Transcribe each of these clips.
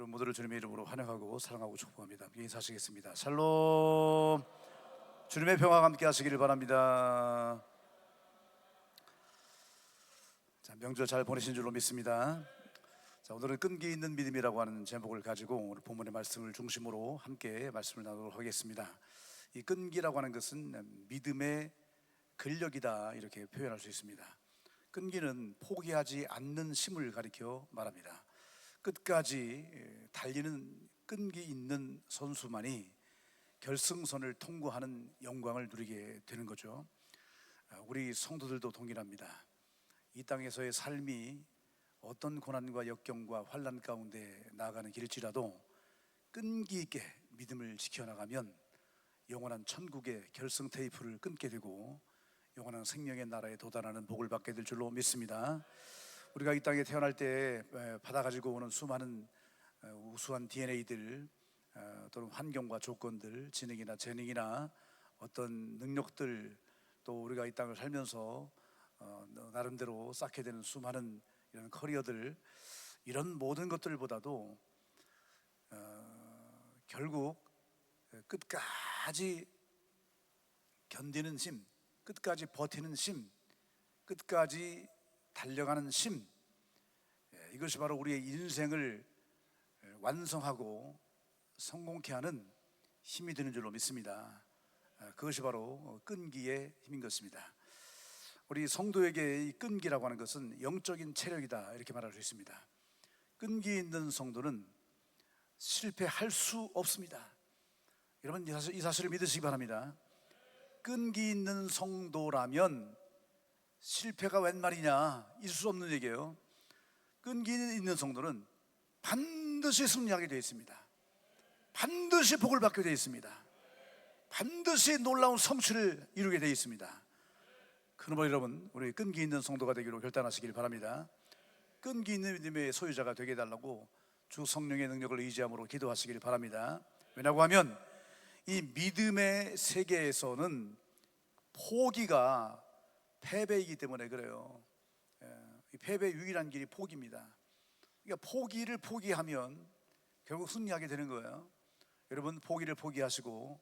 여러분 모두를 주님의 이름으로 환영하고 사랑하고 축복합니다. 함께 인사하시겠습니다. 샬롬. 주님의 평화가 함께 하시기를 바랍니다. 자, 명절 잘 보내신 줄로 믿습니다. 자, 오늘은 끈기 있는 믿음이라고 하는 제목을 가지고 오늘 본문의 말씀을 중심으로 함께 말씀을 나누도록 하겠습니다. 이 끈기라고 하는 것은 믿음의 근력이다, 이렇게 표현할 수 있습니다. 끈기는 포기하지 않는 힘을 가리켜 말합니다. 끝까지 달리는 끈기 있는 선수만이 결승선을 통과하는 영광을 누리게 되는 거죠. 우리 성도들도 동일합니다. 이 땅에서의 삶이 어떤 고난과 역경과 환난 가운데 나아가는 길일지라도 끈기 있게 믿음을 지켜나가면 영원한 천국의 결승 테이프를 끊게 되고 영원한 생명의 나라에 도달하는 복을 받게 될 줄로 믿습니다. 우리가 이 땅에 태어날 때 받아가지고 오는 수많은 우수한 DNA들, 또는 환경과 조건들, 지능이나 재능이나 어떤 능력들, 또 우리가 이 땅을 살면서 나름대로 쌓게 되는 수많은 이런 커리어들, 이런 모든 것들보다도 결국 끝까지 견디는 힘, 끝까지 버티는 힘, 끝까지 달려가는 힘, 이것이 바로 우리의 인생을 완성하고 성공케 하는 힘이 되는 줄로 믿습니다. 그것이 바로 끈기의 힘인 것입니다. 우리 성도에게 이 끈기라고 하는 것은 영적인 체력이다, 이렇게 말할 수 있습니다. 끈기 있는 성도는 실패할 수 없습니다. 여러분, 이 사실을 믿으시기 바랍니다. 끈기 있는 성도라면 실패가 웬 말이냐, 있을 수 없는 얘기예요. 끈기 있는 성도는 반드시 승리하게 되어 있습니다. 반드시 복을 받게 되어 있습니다. 반드시 놀라운 성취를 이루게 되어 있습니다. 그러므로 여러분, 우리 끈기 있는 성도가 되기로 결단하시길 바랍니다. 끈기 있는 믿음의 소유자가 되게 해달라고 주 성령의 능력을 의지함으로 기도하시길 바랍니다. 왜냐고 하면 이 믿음의 세계에서는 포기가 패배이기 때문에 그래요. 이 패배의 유일한 길이 포기입니다. 그러니까 포기를 포기하면 결국 승리하게 되는 거예요. 여러분, 포기를 포기하시고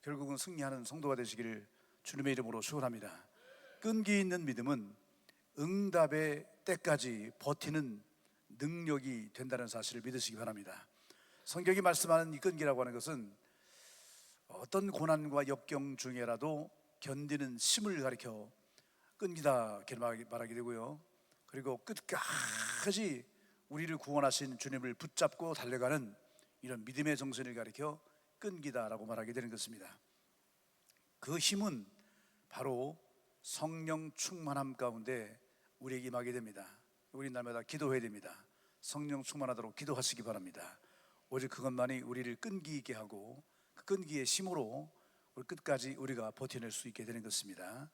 결국은 승리하는 성도가 되시기를 주님의 이름으로 축원합니다. 끈기 있는 믿음은 응답의 때까지 버티는 능력이 된다는 사실을 믿으시기 바랍니다. 성경이 말씀하는 이 끈기라고 하는 것은 어떤 고난과 역경 중에라도 견디는 힘을 가리켜 끈기다 이렇게 말하게 되고요. 그리고 끝까지 우리를 구원하신 주님을 붙잡고 달려가는 이런 믿음의 정신을 가리켜 끈기다라고 말하게 되는 것입니다. 그 힘은 바로 성령 충만함 가운데 우리에게 임하게 됩니다. 우리 날마다 기도해야 됩니다. 성령 충만하도록 기도하시기 바랍니다. 오직 그것만이 우리를 끈기 있게 하고 그 끈기의 힘으로 우리 끝까지 우리가 버텨낼 수 있게 되는 것입니다.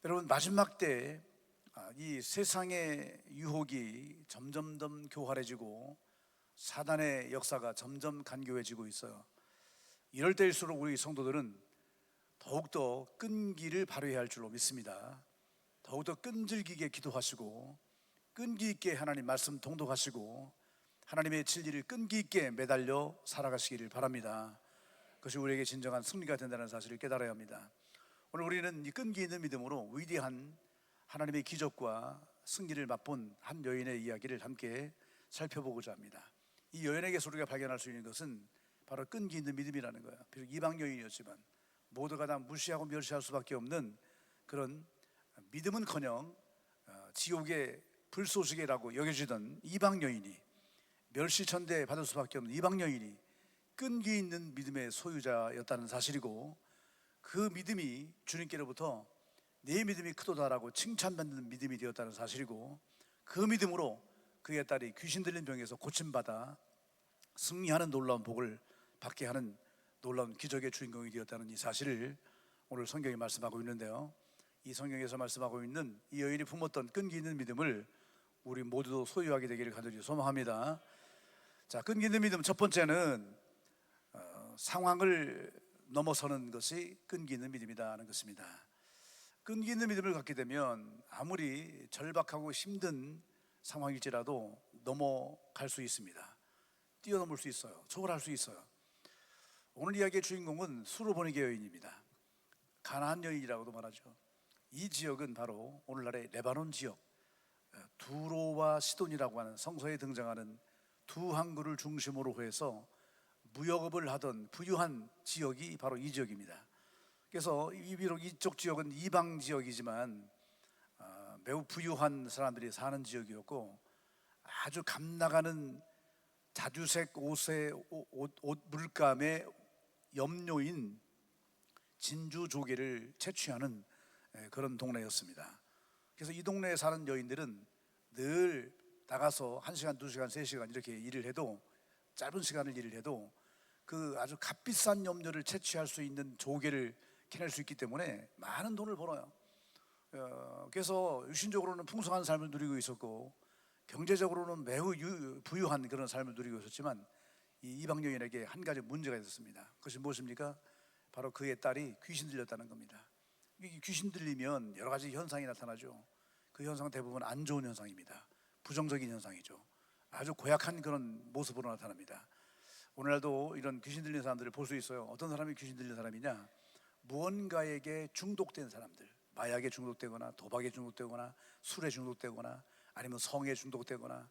여러분, 마지막 때 이 세상의 유혹이 점점 더 교활해지고 사단의 역사가 점점 간교해지고 있어요. 이럴 때일수록 우리 성도들은 더욱더 끈기를 발휘해야 할 줄로 믿습니다. 더욱더 끈질기게 기도하시고 끈기 있게 하나님 말씀 통독하시고 하나님의 진리를 끈기 있게 매달려 살아가시기를 바랍니다. 그것이 우리에게 진정한 승리가 된다는 사실을 깨달아야 합니다. 오늘 우리는 이 끈기 있는 믿음으로 위대한 하나님의 기적과 승리를 맛본 한 여인의 이야기를 함께 살펴보고자 합니다. 이 여인에게서 우리가 발견할 수 있는 것은 바로 끈기 있는 믿음이라는 거예요. 비록 이방 여인이었지만 모두가 다 무시하고 멸시할 수밖에 없는 그런 믿음은커녕 지옥의 불쏘시개라고 여겨지던 이방 여인이, 멸시천대 받을 수밖에 없는 이방 여인이 끈기 있는 믿음의 소유자였다는 사실이고, 그 믿음이 주님께로부터 내 믿음이 크도다라고 칭찬받는 믿음이 되었다는 사실이고, 그 믿음으로 그의 딸이 귀신 들린 병에서 고침받아 승리하는 놀라운 복을 받게 하는 놀라운 기적의 주인공이 되었다는 이 사실을 오늘 성경이 말씀하고 있는데요, 이 성경에서 말씀하고 있는 이 여인이 품었던 끈기 있는 믿음을 우리 모두도 소유하게 되기를 간절히 소망합니다. 자, 끈기 있는 믿음 첫 번째는 상황을 넘어서는 것이 끈기 있는 믿음이라는 것입니다. 끈기 있는 믿음을 갖게 되면 아무리 절박하고 힘든 상황일지라도 넘어갈 수 있습니다. 뛰어넘을 수 있어요. 초월할 수 있어요. 오늘 이야기의 주인공은 수로보니게 여인입니다. 가나안 여인이라고도 말하죠. 이 지역은 바로 오늘날의 레바논 지역, 두로와 시돈이라고 하는 성서에 등장하는 두 항구를 중심으로 해서 무역업을 하던 부유한 지역이 바로 이 지역입니다. 그래서 비록 이쪽 지역은 이방 지역이지만 매우 부유한 사람들이 사는 지역이었고, 아주 값나가는 자주색 옷 물감의 염료인 진주 조개를 채취하는 그런 동네였습니다. 그래서 이 동네에 사는 여인들은 늘 나가서 1시간, 2시간, 3시간 이렇게 일을 해도, 짧은 시간을 일을 해도 그 아주 값비싼 염료를 채취할 수 있는 조개를 캐낼 수 있기 때문에 많은 돈을 벌어요. 그래서 유신적으로는 풍성한 삶을 누리고 있었고, 경제적으로는 매우 부유한 그런 삶을 누리고 있었지만, 이 이방 여인에게 한 가지 문제가 있었습니다. 그것이 무엇입니까? 바로 그의 딸이 귀신 들렸다는 겁니다. 귀신 들리면 여러 가지 현상이 나타나죠. 그 현상은 대부분 안 좋은 현상입니다. 부정적인 현상이죠. 아주 고약한 그런 모습으로 나타납니다. 오늘날도 이런 귀신 들린 사람들을 볼 수 있어요. 어떤 사람이 귀신 들린 사람이냐? 무언가에게 중독된 사람들, 마약에 중독되거나 도박에 중독되거나 술에 중독되거나 아니면 성에 중독되거나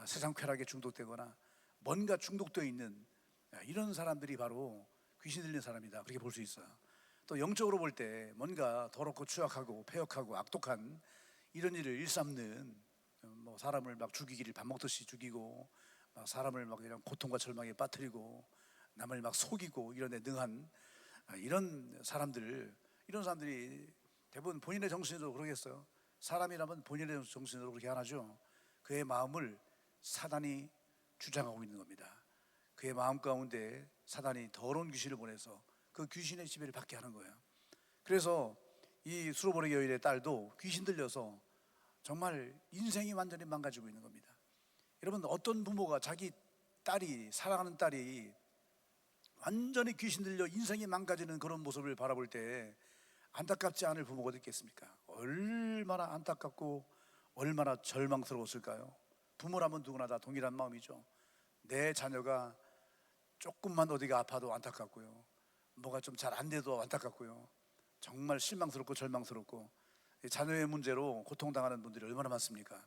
세상 쾌락에 중독되거나 뭔가 중독되어 있는 이런 사람들이 바로 귀신 들린 사람이다, 그렇게 볼 수 있어요. 또 영적으로 볼 때 뭔가 더럽고 추악하고 패역하고 악독한 이런 일을 일삼는, 뭐 사람을 막 죽이기를 밥 먹듯이 죽이고, 막 사람을 막 그냥 고통과 절망에 빠뜨리고, 남을 막 속이고 이런 데 능한 이런 사람들이 대부분 본인의 정신으로 그러겠어요. 사람이라면 본인의 정신으로 그렇게 안 하죠. 그의 마음을 사단이 주장하고 있는 겁니다. 그의 마음 가운데 사단이 더러운 귀신을 보내서 그 귀신의 지배를 받게 하는 거예요. 그래서 이 수로보니 여인의 딸도 귀신 들려서 정말 인생이 완전히 망가지고 있는 겁니다. 여러분, 어떤 부모가 자기 딸이, 사랑하는 딸이 완전히 귀신 들려 인생이 망가지는 그런 모습을 바라볼 때 안타깝지 않을 부모가 어디 있겠습니까? 얼마나 안타깝고 얼마나 절망스러웠을까요? 부모라면 누구나 다 동일한 마음이죠. 내 자녀가 조금만 어디가 아파도 안타깝고요, 뭐가 좀 잘 안 돼도 안타깝고요, 정말 실망스럽고 절망스럽고, 자녀의 문제로 고통당하는 분들이 얼마나 많습니까?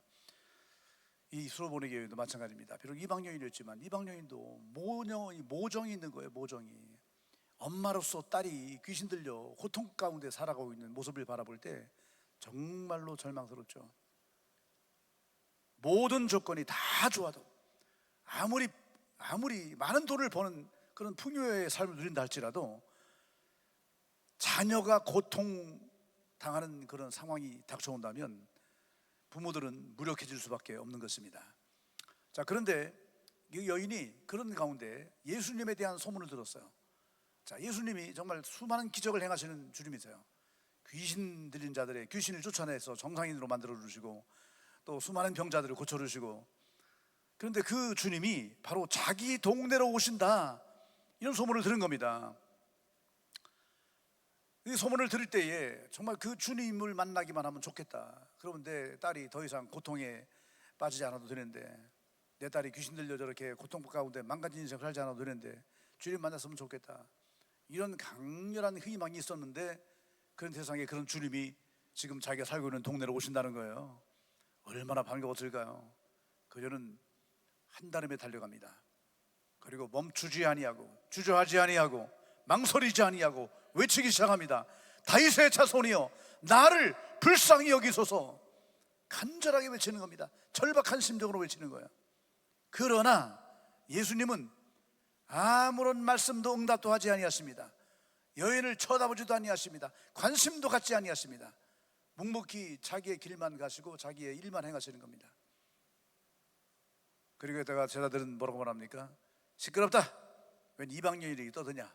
이 수로보니 여인도 마찬가지입니다. 비록 이방 여인이었지만 이방 여인도 모정이 있는 거예요. 모정이. 엄마로서 딸이 귀신 들려 고통 가운데 살아가고 있는 모습을 바라볼 때 정말로 절망스럽죠. 모든 조건이 다 좋아도, 아무리 많은 돈을 버는 그런 풍요의 삶을 누린다 할지라도 자녀가 고통당하는 그런 상황이 닥쳐온다면 부모들은 무력해질 수밖에 없는 것입니다. 자, 그런데 이 여인이 그런 가운데 예수님에 대한 소문을 들었어요. 자, 예수님이 정말 수많은 기적을 행하시는 주님이세요. 귀신 들린 자들의 귀신을 쫓아내서 정상인으로 만들어 주시고, 또 수많은 병자들을 고쳐 주시고, 그런데 그 주님이 바로 자기 동네로 오신다, 이런 소문을 들은 겁니다. 이 소문을 들을 때에 정말 그 주님을 만나기만 하면 좋겠다. 그러면 내 딸이 더 이상 고통에 빠지지 않아도 되는데, 내 딸이 귀신 들려 저렇게 고통 가운데 망가진 인생 살지 않아도 되는데 주님 만났으면 좋겠다, 이런 강렬한 희망이 있었는데, 그런 세상에 그런 주님이 지금 자기가 살고 있는 동네로 오신다는 거예요. 얼마나 반가웠을까요? 그녀는 한달음에 달려갑니다. 그리고 멈추지 아니하고 주저하지 아니하고 망설이지 아니하고 외치기 시작합니다. 다윗의 자손이여, 나를 불쌍히 여기소서. 간절하게 외치는 겁니다. 절박한 심정으로 외치는 거예요. 그러나 예수님은 아무런 말씀도 응답도 하지 아니하십니다. 여인을 쳐다보지도 아니하십니다. 관심도 갖지 아니하십니다. 묵묵히 자기의 길만 가시고 자기의 일만 행하시는 겁니다. 그리고 이따가 제자들은 뭐라고 말합니까? 시끄럽다, 웬 이방 여인이 떠드냐?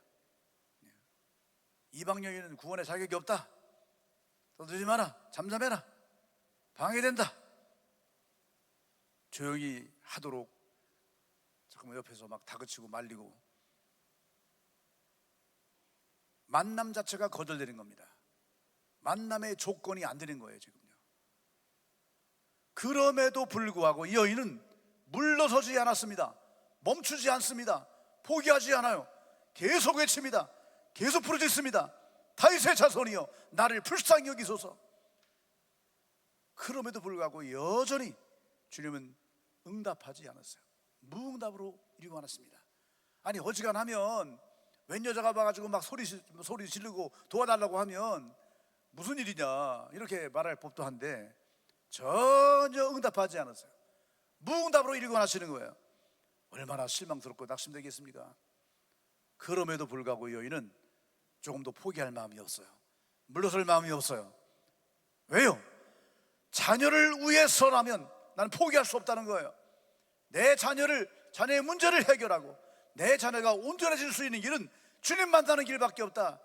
이방 여인은 구원의 자격이 없다, 떠들지 마라, 잠잠해라, 방해된다. 조용히 하도록 잠깐만 옆에서 막 다그치고 말리고, 만남 자체가 거절되는 겁니다. 만남의 조건이 안 되는 거예요 지금요. 그럼에도 불구하고 이 여인은 물러서지 않았습니다. 멈추지 않습니다. 포기하지 않아요. 계속 외칩니다. 계속 부르짖습니다. 다윗의 자손이여 나를 불쌍히 여기소서. 그럼에도 불구하고 여전히 주님은 응답하지 않았어요. 무응답으로 이루고 않았습니다. 아니 어지간하면 웬 여자가 와가지고 막 소리 지르고 도와달라고 하면 무슨 일이냐 이렇게 말할 법도 한데 전혀 응답하지 않았어요. 무응답으로 이루고 하시는 거예요. 얼마나 실망스럽고 낙심되겠습니까? 그럼에도 불구하고 여인은 조금도 포기할 마음이 없어요. 물러설 마음이 없어요. 왜요? 자녀를 위해서라면 나는 포기할 수 없다는 거예요. 내 자녀의 문제를 해결하고 내 자녀가 온전해질 수 있는 길은 주님 만나는 길밖에 없다.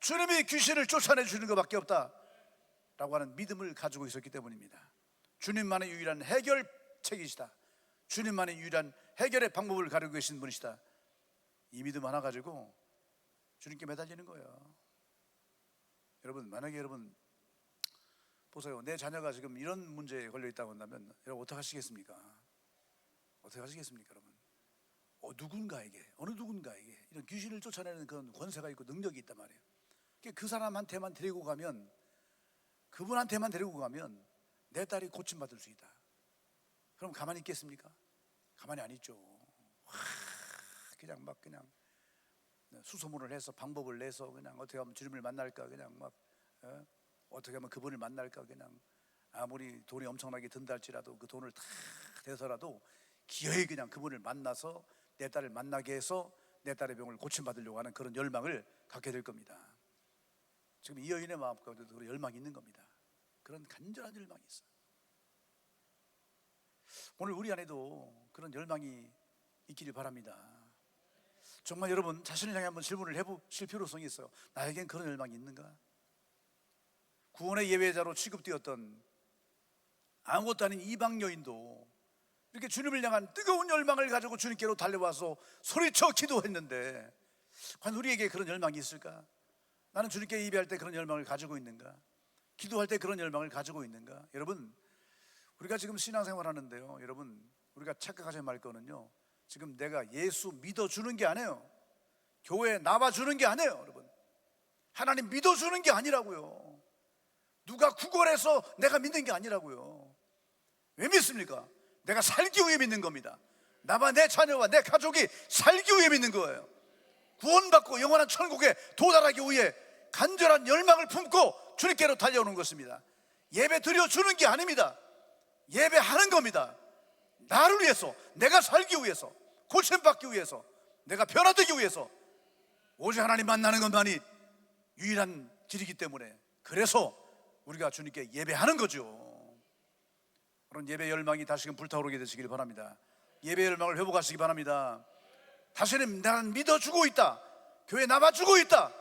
주님이 귀신을 쫓아내 주는 것밖에 없다 라고 하는 믿음을 가지고 있었기 때문입니다. 주님만의 유일한 해결책이시다. 주님만의 유일한 해결의 방법을 가지고 계신 분이시다. 이 믿음 하나 가지고 주님께 매달리는 거예요. 여러분, 만약에 여러분 보세요. 내 자녀가 지금 이런 문제에 걸려 있다고 한다면 여러분 어떻게 하시겠습니까? 어떻게 하시겠습니까 여러분? 어느 누군가에게 이런 귀신을 쫓아내는 그런 권세가 있고 능력이 있단 말이에요. 그 사람한테만 데리고 가면, 그분한테만 데리고 가면 내 딸이 고침받을 수 있다. 그럼 가만히 있겠습니까? 가만히 안 있죠. 그냥 수소문을 해서 방법을 내서 그냥 어떻게 하면 주님을 만날까, 그냥 막 어떻게 하면 그분을 만날까, 그냥 아무리 돈이 엄청나게 든다 할지라도 그 돈을 다 대서라도 기어이 그냥 그분을 만나서 내 딸을 만나게 해서 내 딸의 병을 고침받으려고 하는 그런 열망을 갖게 될 겁니다. 지금 이 여인의 마음 가운데도 그런 열망이 있는 겁니다. 그런 간절한 열망이 있어요. 오늘 우리 안에도 그런 열망이 있기를 바랍니다. 정말 여러분 자신을 향해 한번 질문을 해보실 필요성이 있어요. 나에겐 그런 열망이 있는가? 구원의 예외자로 취급되었던 아무것도 아닌 이방 여인도 이렇게 주님을 향한 뜨거운 열망을 가지고 주님께로 달려와서 소리쳐 기도했는데 과연 우리에게 그런 열망이 있을까? 나는 주님께 예배할 때 그런 열망을 가지고 있는가? 기도할 때 그런 열망을 가지고 있는가? 여러분, 우리가 지금 신앙생활 하는데요, 여러분 우리가 착각하지 말 거는요, 지금 내가 예수 믿어주는 게 아니에요. 교회에 나와주는 게 아니에요. 여러분, 하나님 믿어주는 게 아니라고요. 누가 구걸해서 내가 믿는 게 아니라고요. 왜 믿습니까? 내가 살기 위해 믿는 겁니다. 나와 내 자녀와 내 가족이 살기 위해 믿는 거예요. 구원받고 영원한 천국에 도달하기 위해 간절한 열망을 품고 주님께로 달려오는 것입니다. 예배 드려주는 게 아닙니다. 예배하는 겁니다. 나를 위해서, 내가 살기 위해서, 고침받기 위해서, 내가 변화되기 위해서 오직 하나님 만나는 것만이 유일한 길이기 때문에, 그래서 우리가 주님께 예배하는 거죠. 그런 예배 열망이 다시금 불타오르게 되시길 바랍니다. 예배 열망을 회복하시기 바랍니다. 다시는 나는 믿어주고 있다, 교회 나와주고 있다,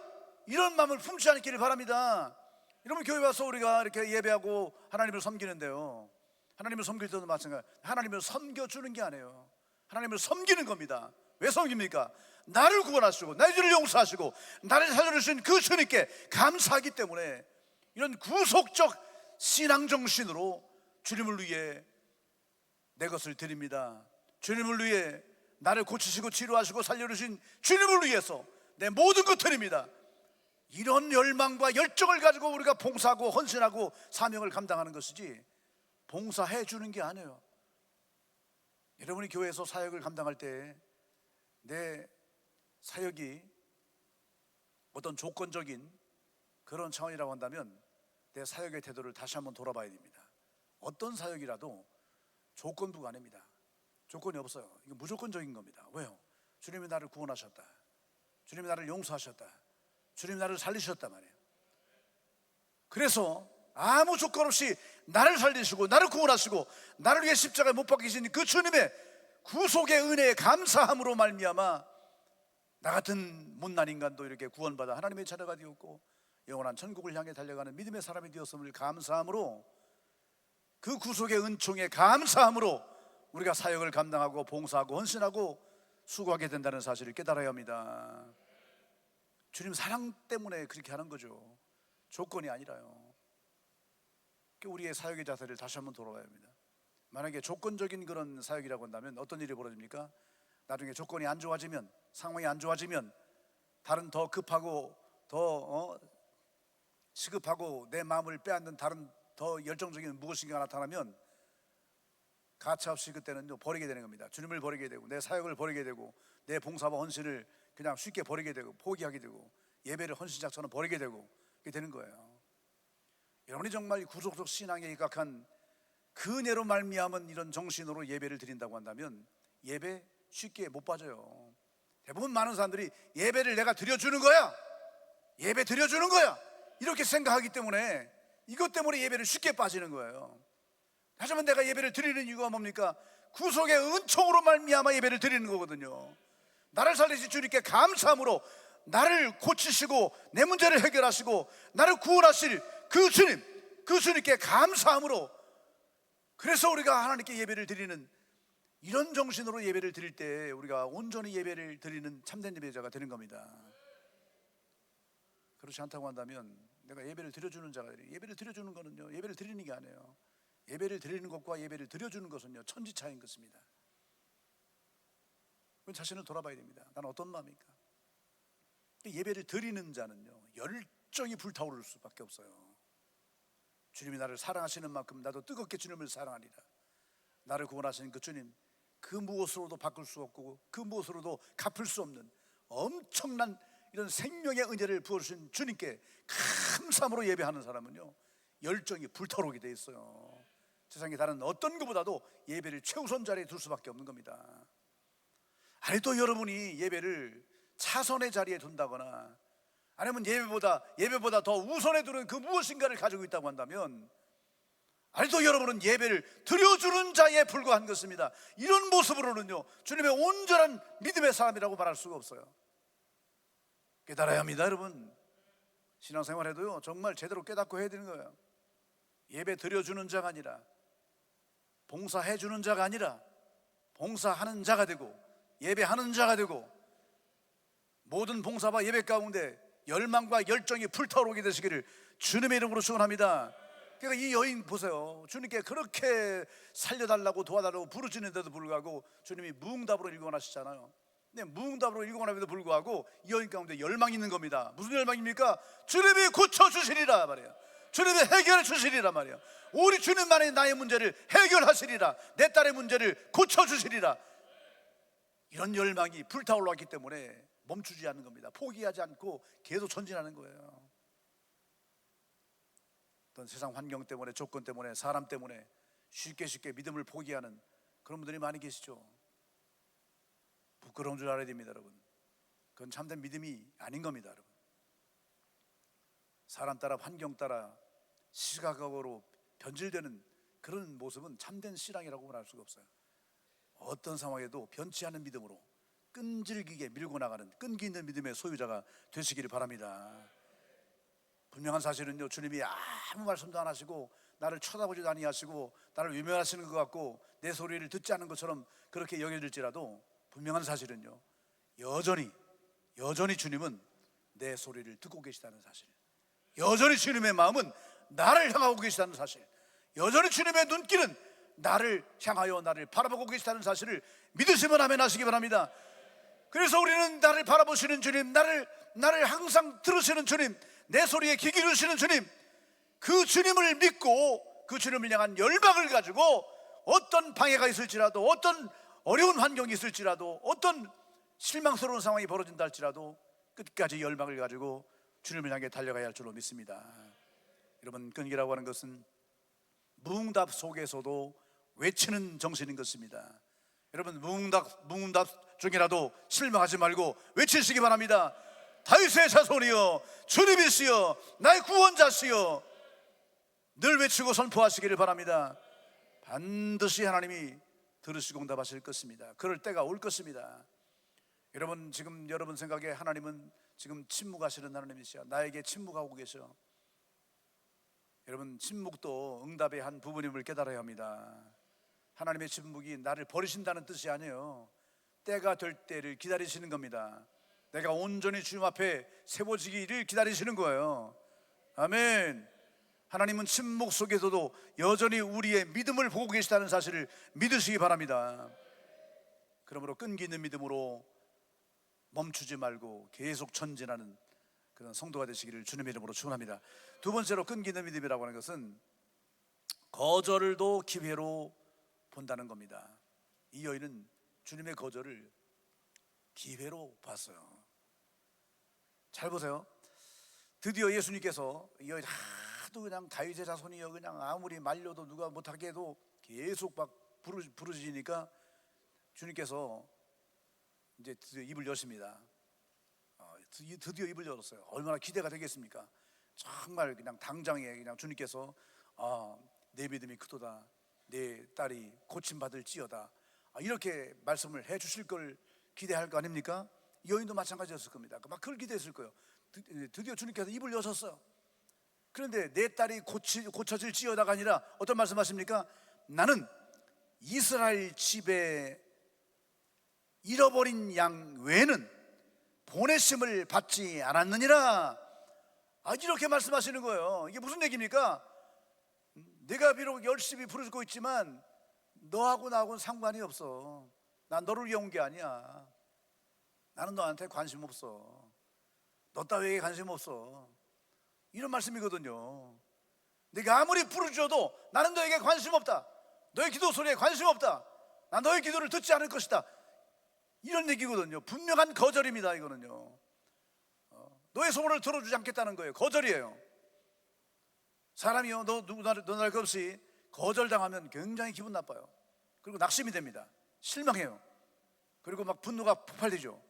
이런 마음을 품지 않기를 바랍니다. 여러분, 교회 와서 우리가 이렇게 예배하고 하나님을 섬기는데요, 하나님을 섬길 때도 마찬가지, 하나님을 섬겨주는 게 아니에요. 하나님을 섬기는 겁니다. 왜 섬깁니까? 나를 구원하시고 나의 죄를 용서하시고 나를 살려주신 그 주님께 감사하기 때문에 이런 구속적 신앙정신으로 주님을 위해 내 것을 드립니다. 주님을 위해, 나를 고치시고 치료하시고 살려주신 주님을 위해서 내 모든 것 드립니다. 이런 열망과 열정을 가지고 우리가 봉사하고 헌신하고 사명을 감당하는 것이지 봉사해 주는 게 아니에요. 여러분이 교회에서 사역을 감당할 때 내 사역이 어떤 조건적인 그런 차원이라고 한다면 내 사역의 태도를 다시 한번 돌아봐야 됩니다. 어떤 사역이라도 조건부가 아닙니다. 조건이 없어요. 이거 무조건적인 겁니다. 왜요? 주님이 나를 구원하셨다, 주님이 나를 용서하셨다, 주님이 나를 살리셨단 말이에요. 그래서 아무 조건 없이 나를 살리시고 나를 구원하시고 나를 위해 십자가에 못 박히신 그 주님의 구속의 은혜에 감사함으로 말미암아 나 같은 못난 인간도 이렇게 구원받아 하나님의 자녀가 되었고 영원한 천국을 향해 달려가는 믿음의 사람이 되었음을 감사함으로, 그 구속의 은총에 감사함으로 우리가 사역을 감당하고 봉사하고 헌신하고 수고하게 된다는 사실을 깨달아야 합니다. 주님 사랑 때문에 그렇게 하는 거죠. 조건이 아니라요. 우리의 사역의 자세를 다시 한번 돌아봐야 합니다. 만약에 조건적인 그런 사역이라고 한다면 어떤 일이 벌어집니까? 나중에 조건이 안 좋아지면, 상황이 안 좋아지면, 다른 더 급하고 더 시급하고 내 마음을 빼앗는 다른 더 열정적인 무엇인가 나타나면 가차없이 그때는 버리게 되는 겁니다. 주님을 버리게 되고 내 사역을 버리게 되고 내 봉사와 헌신을 그냥 쉽게 버리게 되고 포기하게 되고 예배를 헌신작처럼 버리게 되고 그렇게 되는 거예요. 여러분이 정말 구속적 신앙에 입각한 그 은혜로 말미암은 이런 정신으로 예배를 드린다고 한다면 예배 쉽게 못 빠져요. 대부분 많은 사람들이 예배를 내가 드려주는 거야, 예배 드려주는 거야 이렇게 생각하기 때문에 이것 때문에 예배를 쉽게 빠지는 거예요. 하지만 내가 예배를 드리는 이유가 뭡니까? 구속의 은총으로 말미암아 예배를 드리는 거거든요. 나를 살리신 주님께 감사함으로 나를 고치시고 내 문제를 해결하시고 나를 구원하실 그 주님께 감사함으로, 그래서 우리가 하나님께 예배를 드리는 이런 정신으로 예배를 드릴 때 우리가 온전히 예배를 드리는 참된 예배자가 되는 겁니다. 그렇지 않다고 한다면 내가 예배를 드려주는 자가 되리. 예배를 드려주는 거는요, 예배를 드리는 게 아니에요. 예배를 드리는 것과 예배를 드려주는 것은요 천지차이인 것입니다. 그 자신을 돌아봐야 됩니다. 나는 어떤 마음입니까? 예배를 드리는 자는요 열정이 불타오를 수밖에 없어요. 주님이 나를 사랑하시는 만큼 나도 뜨겁게 주님을 사랑하리라. 나를 구원하시는 그 주님, 그 무엇으로도 바꿀 수 없고 그 무엇으로도 갚을 수 없는 엄청난 이런 생명의 은혜를 부어주신 주님께 감사함으로 예배하는 사람은요 열정이 불타오르게 돼 있어요. 세상에 다른 어떤 것보다도 예배를 최우선 자리에 둘 수밖에 없는 겁니다. 아니 또 여러분이 예배를 차선의 자리에 둔다거나 아니면 예배보다 더 우선에 두는 그 무엇인가를 가지고 있다고 한다면, 아니 또 여러분은 예배를 드려주는 자에 불과한 것입니다. 이런 모습으로는요 주님의 온전한 믿음의 사람이라고 말할 수가 없어요. 깨달아야 합니다. 여러분, 신앙생활에도요 정말 제대로 깨닫고 해야 되는 거예요. 예배 드려주는 자가 아니라, 봉사해주는 자가 아니라 봉사하는 자가 되고 예배하는 자가 되고, 모든 봉사와 예배 가운데 열망과 열정이 불타오르게 되시기를 주님의 이름으로 축원합니다. 그러니까 이 여인 보세요. 주님께 그렇게 살려달라고 도와달라고 부르짖는데도 불구하고 주님이 무응답으로 일관하시잖아요. 근데 무응답으로 일관함에도 불구하고 이 여인 가운데 열망이 있는 겁니다. 무슨 열망입니까? 주님이 고쳐주시리라 말이에요. 주님이 해결해 주시리라 말이에요. 우리 주님만이 나의 문제를 해결하시리라, 내 딸의 문제를 고쳐주시리라, 이런 열망이 불타올랐기 때문에 멈추지 않는 겁니다. 포기하지 않고 계속 전진하는 거예요. 어떤 세상 환경 때문에, 조건 때문에, 사람 때문에 쉽게 믿음을 포기하는 그런 분들이 많이 계시죠. 부끄러운 줄 알아야 됩니다, 여러분. 그건 참된 믿음이 아닌 겁니다, 여러분. 사람 따라, 환경 따라 시각적으로 변질되는 그런 모습은 참된 신앙이라고 말할 수가 없어요. 어떤 상황에도 변치 않는 믿음으로 끈질기게 밀고 나가는 끈기 있는 믿음의 소유자가 되시기를 바랍니다. 분명한 사실은요, 주님이 아무 말씀도 안 하시고 나를 쳐다보지도 아니하시고 나를 외면하시는 것 같고 내 소리를 듣지 않는 것처럼 그렇게 여겨질지라도, 분명한 사실은요 여전히 주님은 내 소리를 듣고 계시다는 사실, 여전히 주님의 마음은 나를 향하고 계시다는 사실, 여전히 주님의 눈길은 나를 향하여 나를 바라보고 계시다는 사실을 믿으시면 아멘 하시기 바랍니다. 그래서 우리는 나를 바라보시는 주님, 나를 항상 들으시는 주님, 내 소리에 귀 기울이시는 주님, 그 주님을 믿고 그 주님을 향한 열망을 가지고 어떤 방해가 있을지라도, 어떤 어려운 환경이 있을지라도, 어떤 실망스러운 상황이 벌어진다 할지라도 끝까지 열망을 가지고 주님을 향해 달려가야 할 줄로 믿습니다. 여러분, 끈기라고 하는 것은 무응답 속에서도 외치는 정신인 것입니다. 여러분, 무응답 중이라도 실망하지 말고 외치시기 바랍니다. 다윗의 자손이여, 주님이시여, 나의 구원자시여, 늘 외치고 선포하시기를 바랍니다. 반드시 하나님이 들으시고 응답하실 것입니다. 그럴 때가 올 것입니다. 여러분, 지금 여러분 생각에 하나님은 지금 침묵하시는 하나님이시여, 나에게 침묵하고 계셔. 여러분, 침묵도 응답의 한 부분임을 깨달아야 합니다. 하나님의 침묵이 나를 버리신다는 뜻이 아니에요. 때가 될 때를 기다리시는 겁니다. 내가 온전히 주님 앞에 세워지기를 기다리시는 거예요. 아멘. 하나님은 침묵 속에서도 여전히 우리의 믿음을 보고 계시다는 사실을 믿으시기 바랍니다. 그러므로 끈기 있는 믿음으로 멈추지 말고 계속 전진하는 그런 성도가 되시기를 주님의 이름으로 축원합니다. 두 번째로 끈기 있는 믿음이라고 하는 것은 거절도 기회로 본다는 겁니다. 이 여인은 주님의 거절을 기회로 봤어요. 잘 보세요. 드디어 예수님께서 이 여인 하도 그냥 다윗의 자손이여 그냥 아무리 말려도 누가 못하게 해도 계속 막 부르짖으니까 주님께서 이제 드디어 입을 여십니다. 드디어 입을 열었어요. 얼마나 기대가 되겠습니까? 정말 그냥 당장에 그냥 주님께서 내 믿음이 크도다, 내 딸이 고침받을지어다, 이렇게 말씀을 해 주실 걸 기대할 거 아닙니까? 여인도 마찬가지였을 겁니다. 막 그걸 기대했을 거예요. 드디어 주님께서 입을 여셨어요. 그런데 내 딸이 고쳐질지어다가 아니라 어떤 말씀하십니까? 나는 이스라엘 집에 잃어버린 양 외에는 보내심을 받지 않았느니라. 이렇게 말씀하시는 거예요. 이게 무슨 얘기입니까? 내가 비록 열심히 부르고 있지만 너하고 나하고는 상관이 없어. 난 너를 위해 온 게 아니야. 나는 너한테 관심 없어. 너 따위에 관심 없어. 이런 말씀이거든요. 내가 아무리 부르짖어도 나는 너에게 관심 없다. 너의 기도 소리에 관심 없다. 난 너의 기도를 듣지 않을 것이다. 이런 얘기거든요. 분명한 거절입니다. 이거는요. 너의 소원을 들어주지 않겠다는 거예요. 거절이에요. 사람이요, 너 날 것 없이 거절당하면 굉장히 기분 나빠요. 그리고 낙심이 됩니다. 실망해요. 그리고 막 분노가 폭발되죠.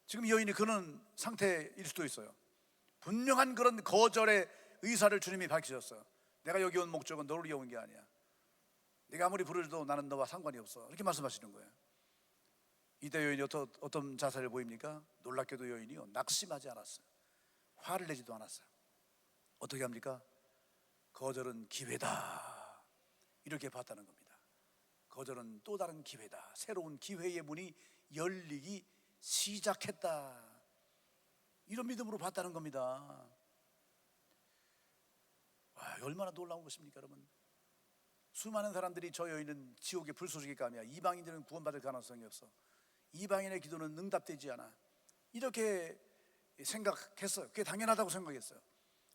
지금 이 여인이 그런 상태일 수도 있어요. 분명한 그런 거절의 의사를 주님이 밝히셨어요. 내가 여기 온 목적은 너를 위해 온 게 아니야. 네가 아무리 부르짖어도 나는 너와 상관이 없어. 이렇게 말씀하시는 거예요. 이때 여인이 어떤 자세를 보입니까? 놀랍게도 여인이요, 낙심하지 않았어요. 화를 내지도 않았어요. 어떻게 합니까? 거절은 기회다, 이렇게 봤다는 겁니다. 거절은 또 다른 기회다. 새로운 기회의 문이 열리기 시작했다. 이런 믿음으로 봤다는 겁니다. 얼마나 놀라운 것입니까, 여러분? 수많은 사람들이 저 여인은 지옥의 불쏘시개 감이야. 이방인들은 구원받을 가능성이 없어. 이방인의 기도는 응답되지 않아. 이렇게 생각했어요. 그게 당연하다고 생각했어요.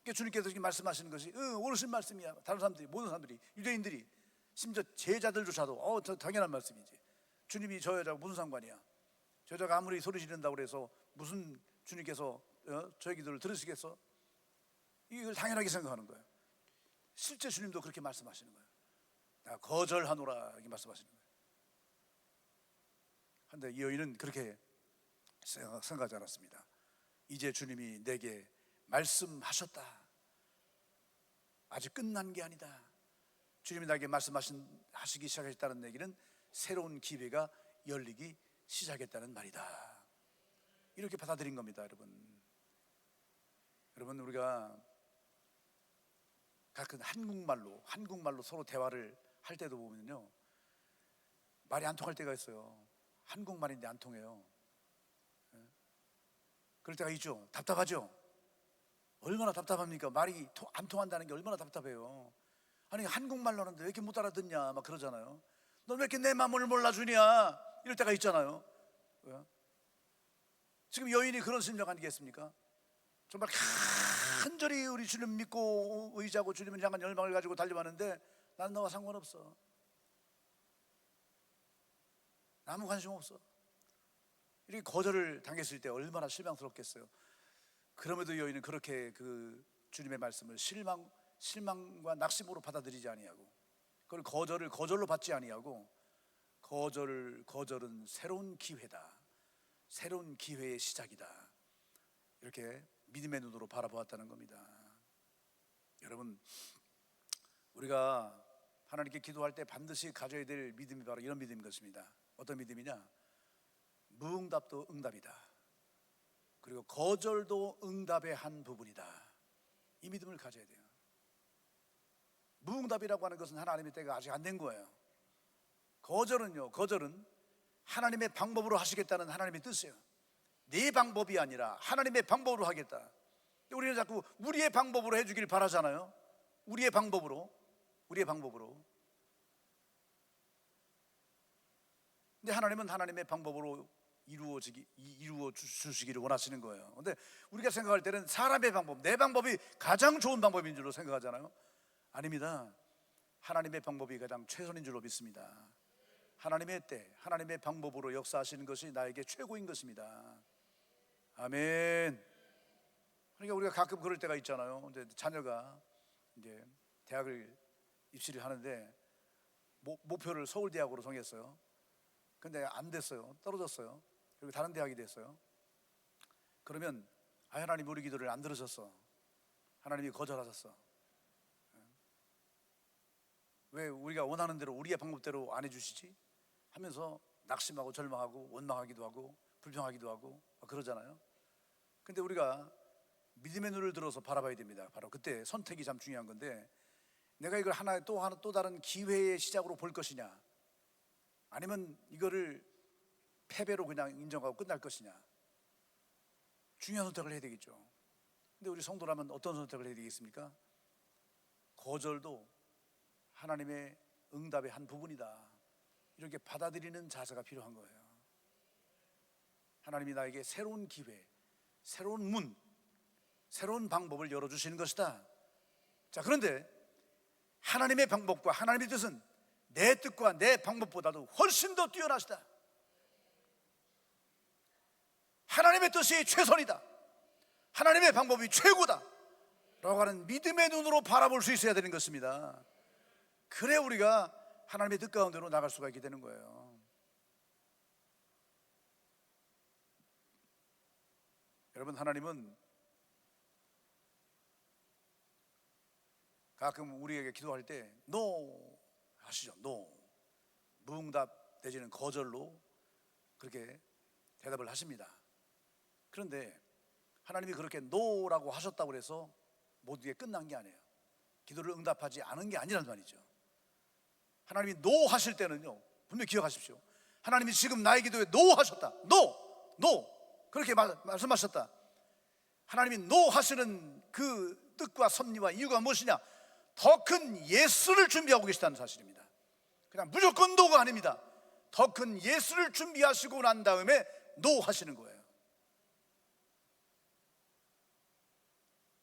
그러니까 주님께서 지금 말씀하시는 것이 옳으신 말씀이야. 다른 사람들이, 모든 사람들이, 유대인들이, 심지어 제자들조차도 저 당연한 말씀이지. 주님이 저 여자하고 무슨 상관이야? 저 여자가 아무리 소리 지른다고 해서 무슨 주님께서 저의 기도를 들으시겠어? 이걸 당연하게 생각하는 거예요. 실제 주님도 그렇게 말씀하시는 거예요. 내가 거절하노라, 이렇게 말씀하시는 거예요. 그런데 이 여인은 그렇게 생각하지 않았습니다. 이제 주님이 내게 말씀하셨다. 아직 끝난 게 아니다. 주님이 나에게 말씀하시기 시작했다는 얘기는 새로운 기회가 열리기 시작했다는 말이다. 이렇게 받아들인 겁니다, 여러분. 여러분, 우리가 가끔 한국말로 서로 대화를 할 때도 보면요, 말이 안 통할 때가 있어요. 한국말인데 안 통해요. 그럴 때가 있죠. 답답하죠. 얼마나 답답합니까? 말이 안 통한다는 게 얼마나 답답해요. 아니, 한국말로 하는데 왜 이렇게 못 알아듣냐 막 그러잖아요. 너 왜 이렇게 내 마음을 몰라주냐, 이럴 때가 있잖아요. 지금 여인이 그런 심령 아니겠습니까? 정말 간절히 우리 주님 믿고 의지하고 주님을 향한 열망을 가지고 달려가는데 나는 너와 상관없어. 아무 관심 없어. 이렇게 거절을 당했을 때 얼마나 실망스럽겠어요. 그럼에도 여인은 그렇게 그 주님의 말씀을 실망과 낙심으로 받아들이지 아니하고, 그걸 거절로 받지 아니하고, 거절은 새로운 기회다, 새로운 기회의 시작이다, 이렇게 믿음의 눈으로 바라보았다는 겁니다. 여러분, 우리가 하나님께 기도할 때 반드시 가져야 될 믿음이 바로 이런 믿음인 것입니다. 어떤 믿음이냐? 무응답도 응답이다. 그리고 거절도 응답의 한 부분이다. 이 믿음을 가져야 돼요. 무응답이라고 하는 것은 하나님의 때가 아직 안 된 거예요. 거절은 하나님의 방법으로 하시겠다는 하나님의 뜻이에요. 내 방법이 아니라 하나님의 방법으로 하겠다. 우리는 자꾸 우리의 방법으로 해주길 바라잖아요. 우리의 방법으로. 근데 하나님은 하나님의 방법으로 이루어 주시기를 원하시는 거예요. 근데 우리가 생각할 때는 사람의 방법, 내 방법이 가장 좋은 방법인 줄로 생각하잖아요. 아닙니다. 하나님의 방법이 가장 최선인 줄로 믿습니다. 하나님의 때, 하나님의 방법으로 역사하시는 것이 나에게 최고인 것입니다. 아멘. 그러니까 우리가 가끔 그럴 때가 있잖아요. 이제 자녀가 이제 대학을 입시를 하는데 목표를 서울대학으로 정했어요. 근데 안 됐어요. 떨어졌어요. 그리고 다른 대학이 됐어요. 그러면 하나님 우리 기도를 안 들으셨어. 하나님이 거절하셨어. 왜 우리가 원하는 대로 우리의 방법대로 안 해주시지? 하면서 낙심하고 절망하고 원망하기도 하고 불평하기도 하고 그러잖아요. 근데 우리가 믿음의 눈을 들어서 바라봐야 됩니다. 바로 그때 선택이 참 중요한 건데, 내가 이걸 또 다른 기회의 시작으로 볼 것이냐, 아니면 이거를 패배로 그냥 인정하고 끝날 것이냐. 중요한 선택을 해야 되겠죠. 근데 우리 성도라면 어떤 선택을 해야 되겠습니까? 거절도 하나님의 응답의 한 부분이다, 이렇게 받아들이는 자세가 필요한 거예요. 하나님이 나에게 새로운 기회, 새로운 문, 새로운 방법을 열어주시는 것이다. 자, 그런데 하나님의 방법과 하나님의 뜻은 내 뜻과 내 방법보다도 훨씬 더 뛰어나시다. 하나님의 뜻이 최선이다, 하나님의 방법이 최고다 라고 하는 믿음의 눈으로 바라볼 수 있어야 되는 것입니다. 그래 우리가 하나님의 뜻 가운데로 나갈 수가 있게 되는 거예요. 여러분, 하나님은 가끔 우리에게 기도할 때 NO 하시죠. NO. 무응답 내지는 거절로 그렇게 대답을 하십니다. 그런데 하나님이 그렇게 NO라고 하셨다고 해서 모두에 끝난 게 아니에요. 기도를 응답하지 않은 게 아니란 말이죠. 하나님이 NO 하실 때는요, 분명히 기억하십시오. 하나님이 지금 나의 기도에 NO 하셨다. NO 그렇게 말씀하셨다. 하나님이 NO 하시는 그 뜻과 섭리와 이유가 무엇이냐? 더 큰 예스를 준비하고 계시다는 사실입니다. 그냥 무조건 NO가 아닙니다. 더 큰 예스를 준비하시고 난 다음에 NO 하시는 거예요.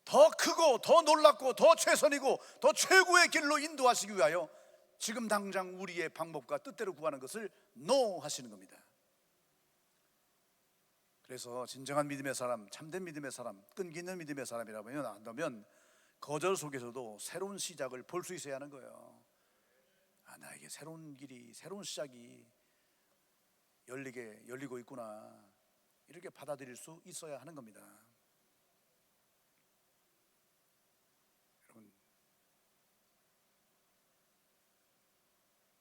더 크고 더 놀랍고 더 최선이고 더 최고의 길로 인도하시기 위하여 지금 당장 우리의 방법과 뜻대로 구하는 것을 NO 하시는 겁니다. 그래서 진정한 믿음의 사람, 참된 믿음의 사람, 끈기 있는 믿음의 사람이라면 한다면 거절 속에서도 새로운 시작을 볼 수 있어야 하는 거예요. 나에게 새로운 길이, 새로운 시작이 열리고 있구나, 이렇게 받아들일 수 있어야 하는 겁니다. 여러분,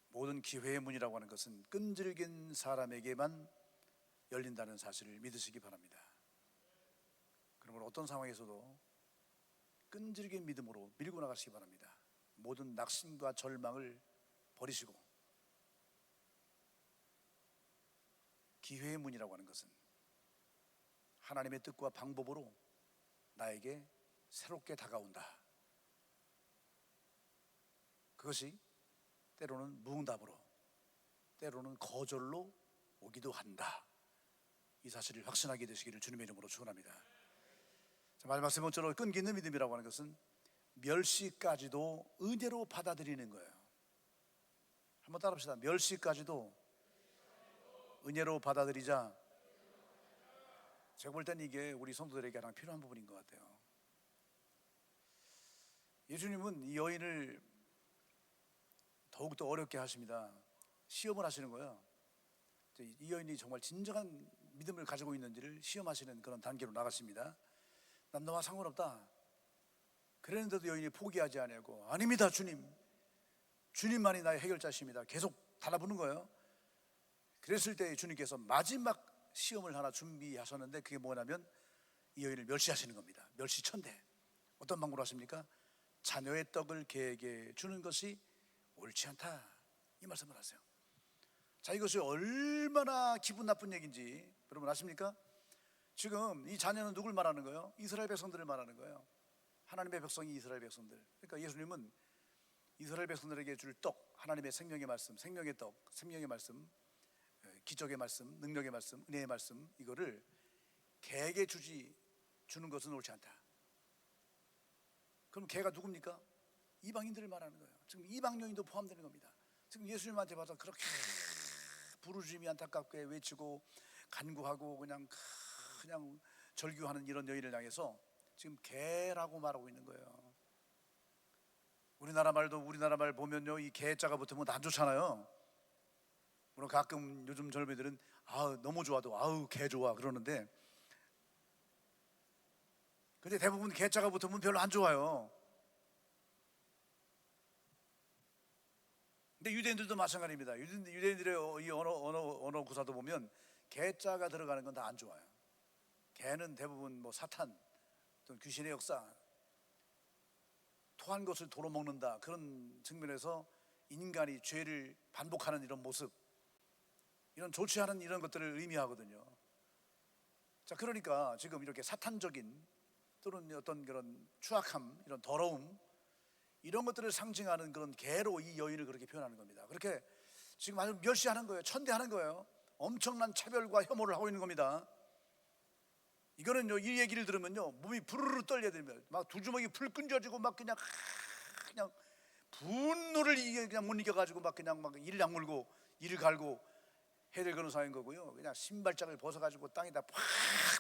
모든 기회의 문이라고 하는 것은 끈질긴 사람에게만 열린다는 사실을 믿으시기 바랍니다. 그러므로 어떤 상황에서도 끈질긴 믿음으로 밀고 나가시기 바랍니다. 모든 낙심과 절망을 버리시고, 기회의 문이라고 하는 것은 하나님의 뜻과 방법으로 나에게 새롭게 다가온다. 그것이 때로는 무응답으로, 때로는 거절로 오기도 한다. 이 사실을 확신하게 되시기를 주님의 이름으로 축원합니다. 마지막 세 번째로 끈기 있는 믿음이라고 하는 것은 멸시까지도 은혜로 받아들이는 거예요. 한번 따라합시다. 멸시까지도 은혜로 받아들이자. 제가 볼 땐 이게 우리 성도들에게 가장 필요한 부분인 것 같아요. 예수님은 이 여인을 더욱더 어렵게 하십니다. 시험을 하시는 거예요. 이 여인이 정말 진정한 믿음을 가지고 있는지를 시험하시는 그런 단계로 나갔습니다. 난 너와 상관없다. 그랬는데도 여인이 포기하지 아니하고, 아닙니다 주님, 주님만이 나의 해결자십니다, 계속 달라붙는 거예요. 그랬을 때 주님께서 마지막 시험을 하나 준비하셨는데, 그게 뭐냐면 이 여인을 멸시하시는 겁니다. 멸시천대. 어떤 방법으로 하십니까? 자녀의 떡을 개에게 주는 것이 옳지 않다, 이 말씀을 하세요. 자, 이것이 얼마나 기분 나쁜 얘기인지 여러분 아십니까? 지금 이 자녀는 누굴 말하는 거예요? 이스라엘 백성들을 말하는 거예요. 하나님의 백성이 이스라엘 백성들. 그러니까 예수님은 이스라엘 백성들에게 줄 떡, 하나님의 생명의 말씀, 생명의 떡, 생명의 말씀, 기적의 말씀, 능력의 말씀, 은혜의 말씀, 이거를 개에게 주는 것은 옳지 않다. 그럼 개가 누굽니까? 이방인들을 말하는 거예요. 지금 이방인도 포함되는 겁니다. 지금 예수님한테 봐서 그렇게 부르짖음이 안타깝게 외치고 간구하고 그냥 절규하는 이런 여인을 향해서 지금 개라고 말하고 있는 거예요. 우리나라 말 보면요, 이 개자가 붙으면 안 좋잖아요. 물론 가끔 요즘 젊은이들은 너무 좋아도 개 좋아 그러는데, 근데 대부분 개자가 붙으면 별로 안 좋아요. 근데 유대인들도 마찬가지입니다. 유대인들의 이 언어 구사도 보면 개자가 들어가는 건 다 안 좋아요. 개는 대부분 뭐 사탄 또는 귀신의 역사, 토한 것을 도로 먹는다, 그런 측면에서 인간이 죄를 반복하는 이런 모습, 이런 좋지 않은 이런 것들을 의미하거든요. 자, 그러니까 지금 이렇게 사탄적인 또는 어떤 그런 추악함, 이런 더러움, 이런 것들을 상징하는 그런 개로 이 여인을 그렇게 표현하는 겁니다. 그렇게 지금 아주 멸시하는 거예요. 천대하는 거예요. 엄청난 차별과 혐오를 하고 있는 겁니다. 이거는요, 이 얘기를 들으면요, 몸이 부르르 떨려들면 막 두 주먹이 불 끈져지고 막 그냥 분노를 그냥 못 이겨가지고 막 이를 악물고 이를 갈고 해야 될 그런 상황인 거고요. 그냥 신발장을 벗어가지고 땅에다 팍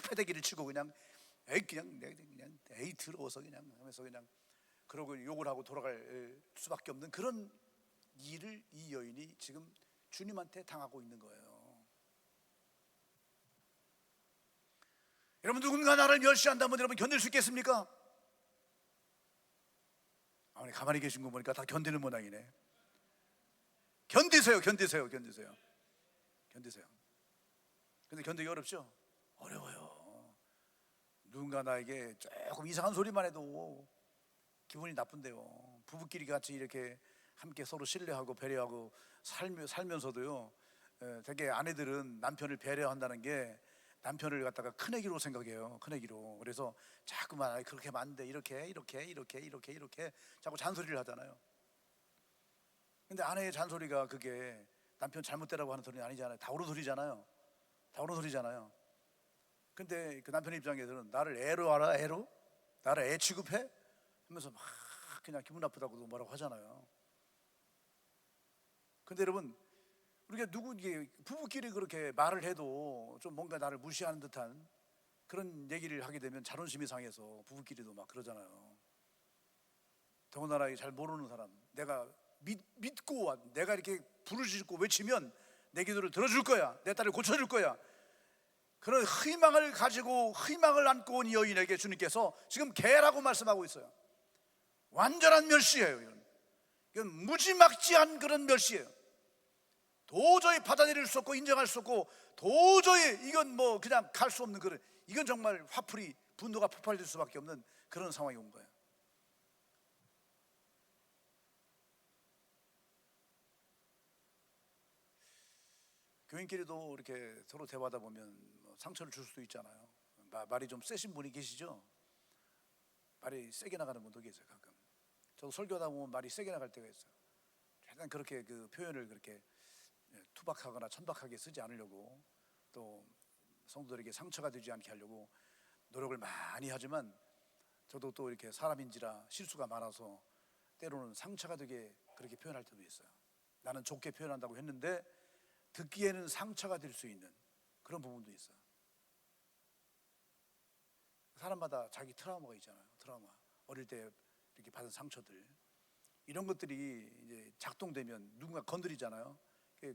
패대기를 치고 그냥 에이 더러워서 그냥 하면서 그냥 그러고 욕을 하고 돌아갈 수밖에 없는 그런 일을 이 여인이 지금 주님한테 당하고 있는 거예요. 여러분, 누군가 나를 멸시한다면 여러분 견딜 수 있겠습니까? 아니, 가만히 계신 거 보니까 다 견디는 모양이네. 견디세요. 근데 견디기 어렵죠? 어려워요. 누군가 나에게 조금 이상한 소리만 해도 기분이 나쁜데요. 부부끼리 같이 이렇게 함께 서로 신뢰하고 배려하고 살면서도요, 되게 아내들은 남편을 배려한다는 게 남편을 갖다가 큰애기로 생각해요. 큰애기로. 그래서 자꾸만 그렇게 하면 안 돼, 이렇게 자꾸 잔소리를 하잖아요. 근데 아내의 잔소리가 그게 남편 잘못되라고 하는 소리는 아니잖아요. 다 옳은 소리잖아요. 근데 그 남편 입장에서는 나를 애로 알아? 애로? 나를 애 취급해? 하면서 막 그냥 기분 나쁘다고 뭐라고 하잖아요. 근데 여러분, 우리가 부부끼리 그렇게 말을 해도 좀 뭔가 나를 무시하는 듯한 그런 얘기를 하게 되면 자존심이 상해서 부부끼리도 막 그러잖아요. 더군다나 잘 모르는 사람, 내가 믿고 내가 이렇게 부르짖고 외치면 내 기도를 들어줄 거야, 내 딸을 고쳐줄 거야, 그런 희망을 가지고 희망을 안고 온 여인에게 주님께서 지금 개라고 말씀하고 있어요. 완전한 멸시예요. 이건 무지막지한 그런 멸시예요. 도저히 받아들일 수 없고 인정할 수 없고 도저히 이건 뭐 그냥 갈 수 없는 그런, 이건 정말 분노가 폭발될 수밖에 없는 그런 상황이 온 거예요. 교인끼리도 이렇게 서로 대화하다 보면 상처를 줄 수도 있잖아요. 말이 좀 세신 분이 계시죠? 말이 세게 나가는 분도 계세요. 가끔 저도 설교하다 보면 말이 세게 나갈 때가 있어요. 최대한 그렇게 그 표현을 그렇게 투박하거나 천박하게 쓰지 않으려고, 또 성도들에게 상처가 되지 않게 하려고 노력을 많이 하지만, 저도 또 이렇게 사람인지라 실수가 많아서 때로는 상처가 되게 그렇게 표현할 때도 있어요. 나는 좋게 표현한다고 했는데 듣기에는 상처가 될 수 있는 그런 부분도 있어요. 사람마다 자기 트라우마가 있잖아요. 트라우마, 어릴 때 이렇게 받은 상처들, 이런 것들이 이제 작동되면 누군가 건드리잖아요.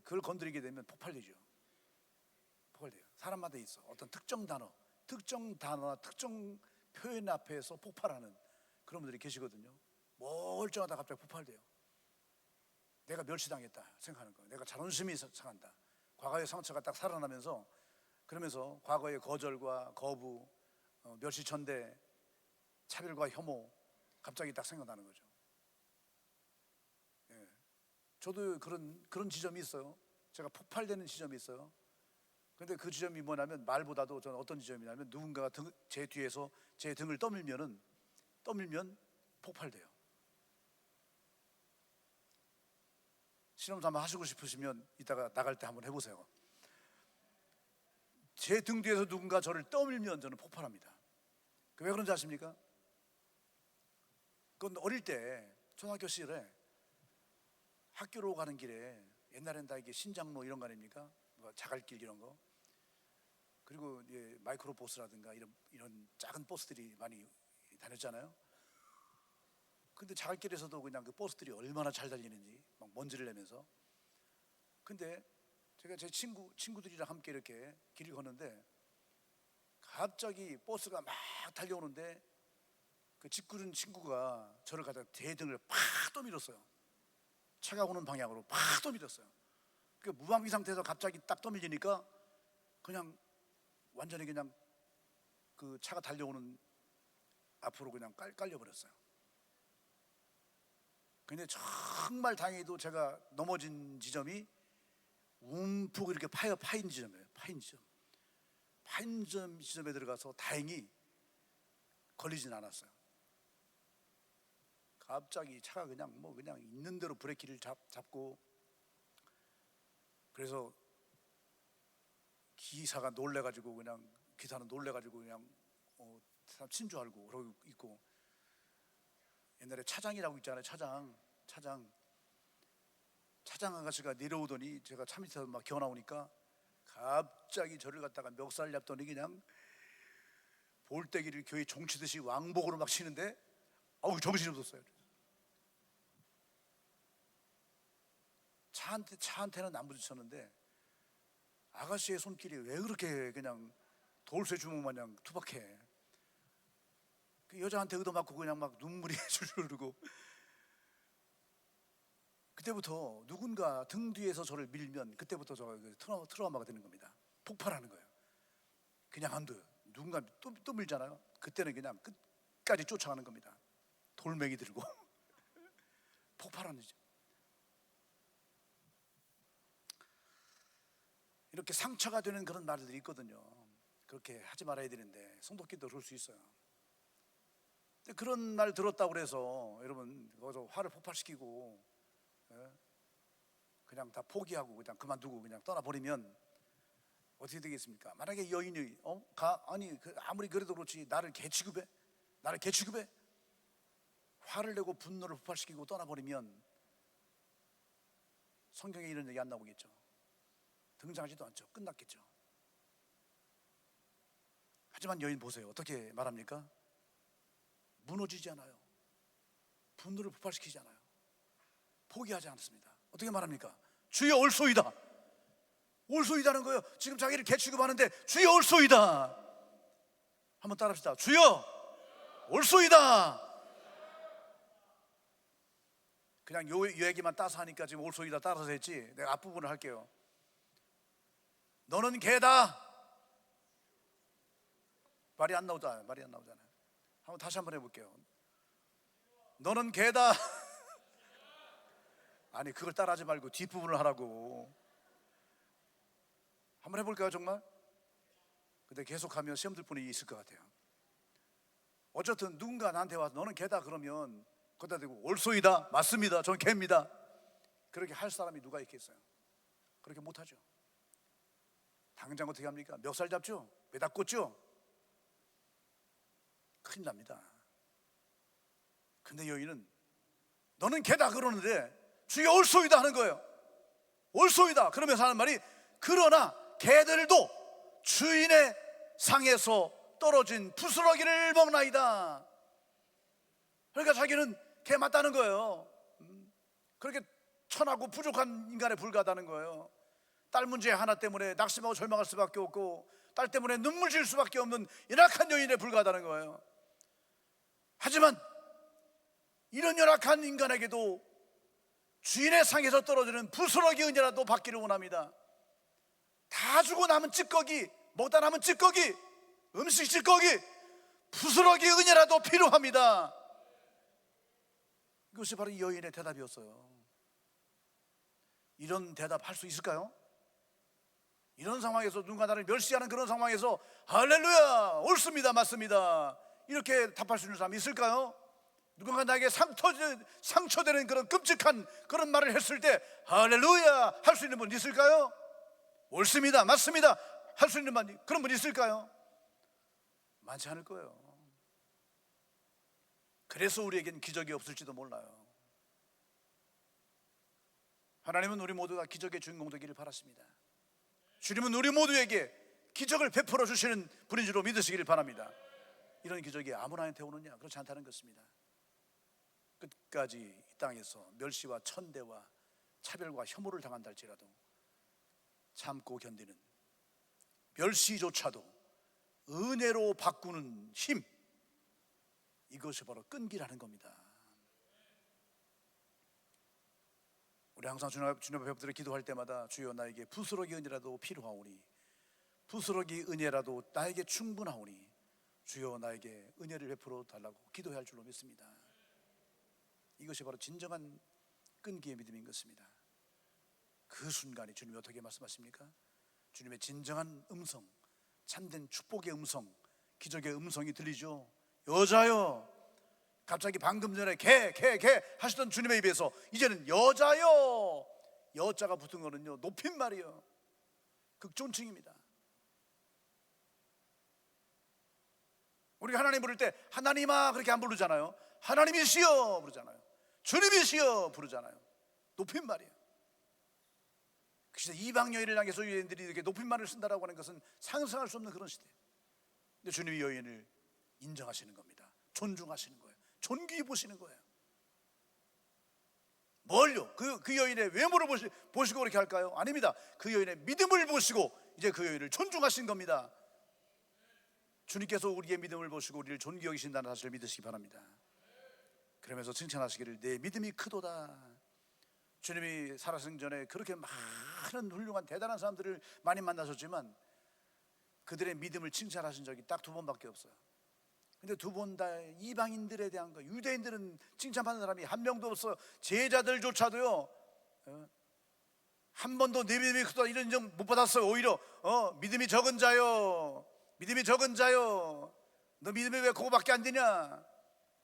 그걸 건드리게 되면 폭발되죠. 사람마다 있어. 어떤 특정 단어나 특정 표현 앞에서 폭발하는 그런 분들이 계시거든요. 멀쩡하다 갑자기 폭발돼요. 내가 멸시당했다 생각하는 거예요. 내가 자존심이 상한다. 과거의 상처가 딱 살아나면서, 그러면서 과거의 거절과 거부, 멸시천대, 차별과 혐오 갑자기 딱 생각나는 거죠. 저도 그런 지점이 있어요. 제가 폭발되는 지점이 있어요. 근데 그 지점이 뭐냐면, 말보다도 저는 어떤 지점이냐면, 누군가가 제 뒤에서 제 등을 떠밀면은 떠밀면 폭발돼요. 실험도 한번 하시고 싶으시면 이따가 나갈 때 한번 해보세요. 제 등 뒤에서 누군가 저를 떠밀면 저는 폭발합니다. 왜 그런지 아십니까? 그건 어릴 때 초등학교 시절에 학교로 가는 길에 옛날엔 다 이게 신장로 이런 거 아닙니까? 뭐 자갈길 이런 거. 그리고 이제 마이크로버스라든가 이런 작은 버스들이 많이 다녔잖아요. 근데 자갈길에서도 그냥 그 버스들이 얼마나 잘 달리는지 막 먼지를 내면서. 근데 제가 제 친구들이랑 함께 이렇게 길을 걷는데 갑자기 버스가 막 달려오는데 그 짓구른 친구가 저를 갖다 대등을 팍 떠밀었어요. 차가 오는 방향으로 팍 떠밀었어요. 그 무방비 상태에서 갑자기 딱 떠밀리니까 그냥 완전히 그냥 그 차가 달려오는 앞으로 그냥 깔려버렸어요. 근데 정말 다행히도 제가 넘어진 지점이 움푹 이렇게 파인 지점이에요. 파인 지점에 들어가서 다행히 걸리진 않았어요. 갑자기 차가 그냥 있는 대로 브레이크를 잡고, 그래서 기사는 놀래가지고 그냥 사람 친 줄 알고 그러고 있고, 옛날에 차장이라고 있잖아요. 차장 아가씨가 내려오더니 제가 차 밑에서 막 기어 나오니까 갑자기 저를 갖다가 멱살 잡더니 그냥 볼때기를 교회 종치듯이 왕복으로 막 치는데 정신이 없었어요. 차한테는 안 부딪혔는데 아가씨의 손길이 왜 그렇게 그냥 돌쇠 주먹 마냥 투박해. 그 여자한테 얻어맞고 그냥 막 눈물이 줄줄 흐르고. 그때부터 누군가 등 뒤에서 저를 밀면 그때부터 저 트라우마가 되는 겁니다. 폭발하는 거예요. 그냥 안 돼요. 누군가 또 밀잖아요. 그때는 그냥 끝까지 쫓아가는 겁니다. 돌멩이 들고 폭발하는 거죠. 이렇게 상처가 되는 그런 말들이 있거든요. 그렇게 하지 말아야 되는데 성도끼도 그럴 수 있어요. 그런 말 들었다고 그래서 여러분 거기서 화를 폭발시키고 그냥 다 포기하고 그냥 그만두고 그냥 떠나버리면 어떻게 되겠습니까? 만약에 여인이 아무리 그래도 그렇지 나를 개취급해? 화를 내고 분노를 폭발시키고 떠나버리면 성경에 이런 얘기 안 나오겠죠. 등장하지도 않죠. 끝났겠죠. 하지만 여인 보세요. 어떻게 말합니까? 무너지지 않아요. 분노를 폭발시키지 않아요. 포기하지 않습니다. 어떻게 말합니까? 주여 올소이다. 올소이다는 거예요. 지금 자기를 개취급하는데 주여 올소이다. 한번 따라합시다. 주여 올소이다. 그냥 요 얘기만 따서 하니까 지금 올소이다 따라서 했지. 내가 앞부분을 할게요. 너는 개다. 말이 안 나오잖아요. 다시 한번 해볼게요. 너는 개다. 아니 그걸 따라하지 말고 뒷부분을 하라고. 한번 해볼까요 정말? 근데 계속하면 시험 들 분이 있을 것 같아요. 어쨌든 누군가 나한테 와서 너는 개다 그러면 거기다 대고 올소이다. 맞습니다. 저는 개입니다. 그렇게 할 사람이 누가 있겠어요? 그렇게 못하죠. 당장 어떻게 합니까? 멱살 잡죠? 매다 꽂죠? 큰일 납니다. 근데 여인은 너는 개다 그러는데 주여 올소이다 하는 거예요. 올소이다. 그러면서 하는 말이 그러나 개들도 주인의 상에서 떨어진 부스러기를 먹나이다. 그러니까 자기는 개 맞다는 거예요. 그렇게 천하고 부족한 인간에 불과하다는 거예요. 딸 문제 하나 때문에 낙심하고 절망할 수밖에 없고 딸 때문에 눈물 질 수밖에 없는 연약한 여인에 불과하다는 거예요. 하지만 이런 연약한 인간에게도 주인의 상에서 떨어지는 부스러기 은혜라도 받기를 원합니다. 다 주고 남은 찌꺼기, 먹다 남은 찌꺼기, 음식 찌꺼기, 부스러기 은혜라도 필요합니다. 이것이 바로 이 여인의 대답이었어요. 이런 대답 할 수 있을까요? 이런 상황에서 누군가 나를 멸시하는 그런 상황에서 할렐루야 옳습니다 맞습니다 이렇게 답할 수 있는 사람이 있을까요? 누군가 나에게 상처되는 그런 끔찍한 그런 말을 했을 때 할렐루야 할 수 있는 분 있을까요? 옳습니다, 맞습니다 할 수 있는 분, 그런 분 있을까요? 많지 않을 거예요. 그래서 우리에겐 기적이 없을지도 몰라요. 하나님은 우리 모두가 기적의 주인공 되기를 바라십니다. 주님은 우리 모두에게 기적을 베풀어 주시는 분인 줄로 믿으시기를 바랍니다. 이런 기적이 아무나한테 오느냐? 그렇지 않다는 것입니다. 끝까지 이 땅에서 멸시와 천대와 차별과 혐오를 당한다 할지라도 참고 견디는, 멸시조차도 은혜로 바꾸는 힘, 이것이 바로 끈기라는 겁니다. 우리 항상 주님 앞에 엎드려 기도할 때마다 주여 나에게 부스러기 은혜라도 필요하오니, 부스러기 은혜라도 나에게 충분하오니 주여 나에게 은혜를 베풀어 달라고 기도해야 할 줄로 믿습니다. 이것이 바로 진정한 끈기의 믿음인 것입니다. 그 순간에 주님이 어떻게 말씀하십니까? 주님의 진정한 음성, 참된 축복의 음성, 기적의 음성이 들리죠. 여자여, 갑자기 방금 전에 개 하시던 주님의 입에서 이제는 여자여, 여자가 붙은 거는요 높임말이요, 극존칭입니다. 우리가 하나님 부를 때 하나님아 그렇게 안 부르잖아요. 하나님이시여 부르잖아요. 주님이시여 부르잖아요. 높임말이에요. 그래서 이방 여인을 향해서 유대인들이 이렇게 높임말을 쓴다라고 하는 것은 상상할 수 없는 그런 시대예요. 근데 주님이 여인을 인정하시는 겁니다. 존중하시는 거예요. 존귀히 보시는 거예요. 뭘요? 그 여인의 외모를 보시고 그렇게 할까요? 아닙니다. 그 여인의 믿음을 보시고 이제 그 여인을 존중하신 겁니다. 주님께서 우리의 믿음을 보시고 우리를 존귀 여기신다는 사실을 믿으시기 바랍니다. 그러면서 칭찬하시기를 내 믿음이 크도다. 주님이 살아생 전에 그렇게 많은 훌륭한 대단한 사람들을 많이 만나셨지만 그들의 믿음을 칭찬하신 적이 딱 2번밖에 없어요. 근데 2번 다 이방인들에 대한 거, 유대인들은 칭찬받는 사람이 한 명도 없어요. 제자들조차도요 한 번도 내 믿음이 크다 이런 인정 못 받았어요. 오히려 믿음이 적은 자요, 믿음이 적은 자요, 너 믿음이 왜 그거밖에 안 되냐,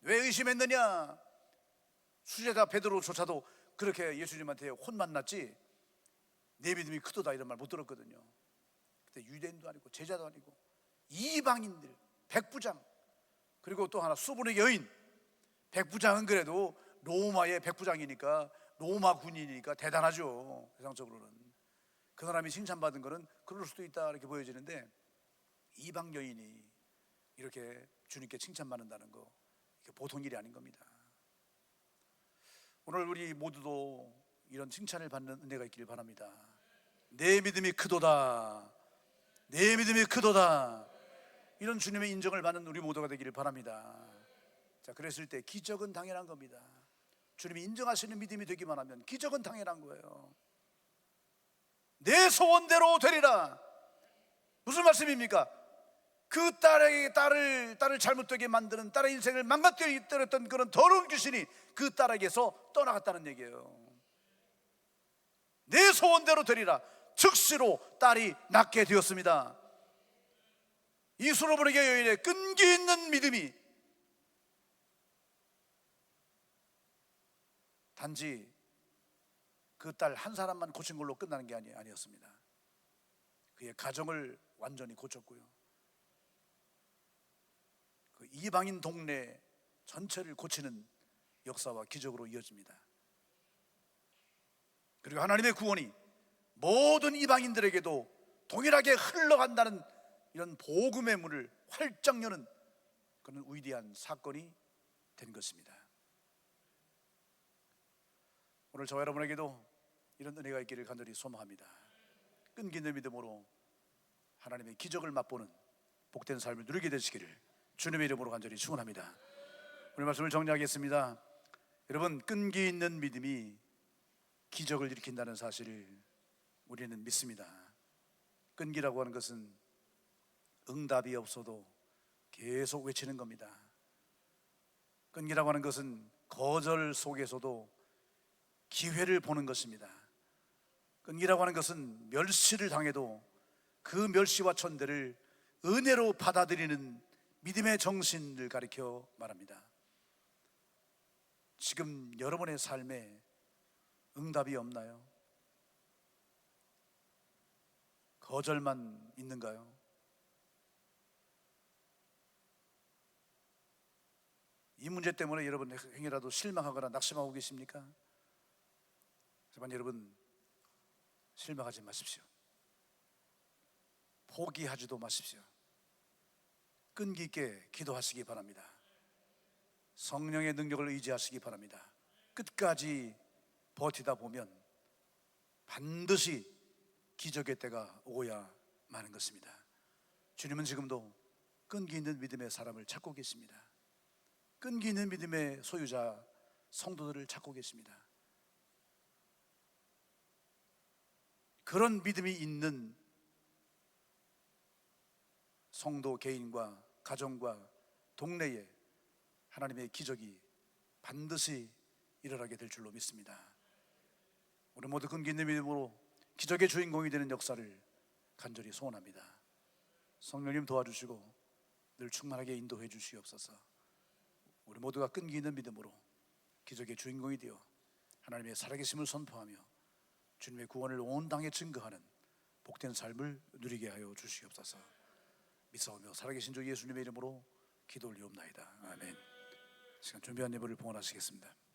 왜 의심했느냐. 수제자 베드로조차도 그렇게 예수님한테 혼만 났지 내 믿음이 크도다 이런 말 못 들었거든요. 그때 유대인도 아니고 제자도 아니고 이방인들, 백부장, 그리고 또 하나 수분의 여인. 백부장은 그래도 로마의 백부장이니까, 로마 군인이니까 대단하죠. 세상적으로는 그 사람이 칭찬받은 거는 그럴 수도 있다 이렇게 보여지는데, 이방 여인이 이렇게 주님께 칭찬받는다는 거 이게 보통 일이 아닌 겁니다. 오늘 우리 모두도 이런 칭찬을 받는 은혜가 있기를 바랍니다. 내 믿음이 크도다, 내 믿음이 크도다, 이런 주님의 인정을 받는 우리 모두가 되기를 바랍니다. 자, 그랬을 때 기적은 당연한 겁니다. 주님이 인정하시는 믿음이 되기만 하면 기적은 당연한 거예요. 내 소원대로 되리라. 무슨 말씀입니까? 그 딸을 잘못되게 만드는, 딸의 인생을 망가뜨렸던 그런 더러운 귀신이 그 딸에게서 떠나갔다는 얘기예요. 내 소원대로 되리라. 즉시로 딸이 낫게 되었습니다. 이 수로보르게 여인의 끈기 있는 믿음이 단지 그 딸 한 사람만 고친 걸로 끝나는 게 아니었습니다. 그의 가정을 완전히 고쳤고요, 그 이방인 동네 전체를 고치는 역사와 기적으로 이어집니다. 그리고 하나님의 구원이 모든 이방인들에게도 동일하게 흘러간다는 이런 복음의 문을 활짝 여는 그런 위대한 사건이 된 것입니다. 오늘 저와 여러분에게도 이런 은혜가 있기를 간절히 소망합니다. 끈기 있는 믿음으로 하나님의 기적을 맛보는 복된 삶을 누리게 되시기를 주님의 이름으로 간절히 축원합니다. 오늘 말씀을 정리하겠습니다. 여러분, 끈기 있는 믿음이 기적을 일으킨다는 사실을 우리는 믿습니다. 끈기라고 하는 것은 응답이 없어도 계속 외치는 겁니다. 끈기라고 하는 것은 거절 속에서도 기회를 보는 것입니다. 끈기라고 하는 것은 멸시를 당해도 그 멸시와 천대를 은혜로 받아들이는 믿음의 정신을 가리켜 말합니다. 지금 여러분의 삶에 응답이 없나요? 거절만 있는가요? 이 문제 때문에 여러분 행여라도 실망하거나 낙심하고 계십니까? 하지만 여러분, 실망하지 마십시오. 포기하지도 마십시오. 끈기 있게 기도하시기 바랍니다. 성령의 능력을 의지하시기 바랍니다. 끝까지 버티다 보면 반드시 기적의 때가 오야 마는 것입니다. 주님은 지금도 끈기 있는 믿음의 사람을 찾고 계십니다. 끈기 있는 믿음의 소유자 성도들을 찾고 계십니다. 그런 믿음이 있는 성도 개인과 가정과 동네에 하나님의 기적이 반드시 일어나게 될 줄로 믿습니다. 우리 모두 끈기 있는 믿음으로 기적의 주인공이 되는 역사를 간절히 소원합니다. 성령님 도와주시고 늘 충만하게 인도해 주시옵소서. 우리 모두가 끈기 있는 믿음으로 기적의 주인공이 되어 하나님의 살아계심을 선포하며 주님의 구원을 온 땅에 증거하는 복된 삶을 누리게 하여 주시옵소서. 믿사오며 살아계신 주 예수님의 이름으로 기도 올리옵나이다. 아멘. 시간 준비한 예배를 봉헌하시겠습니다.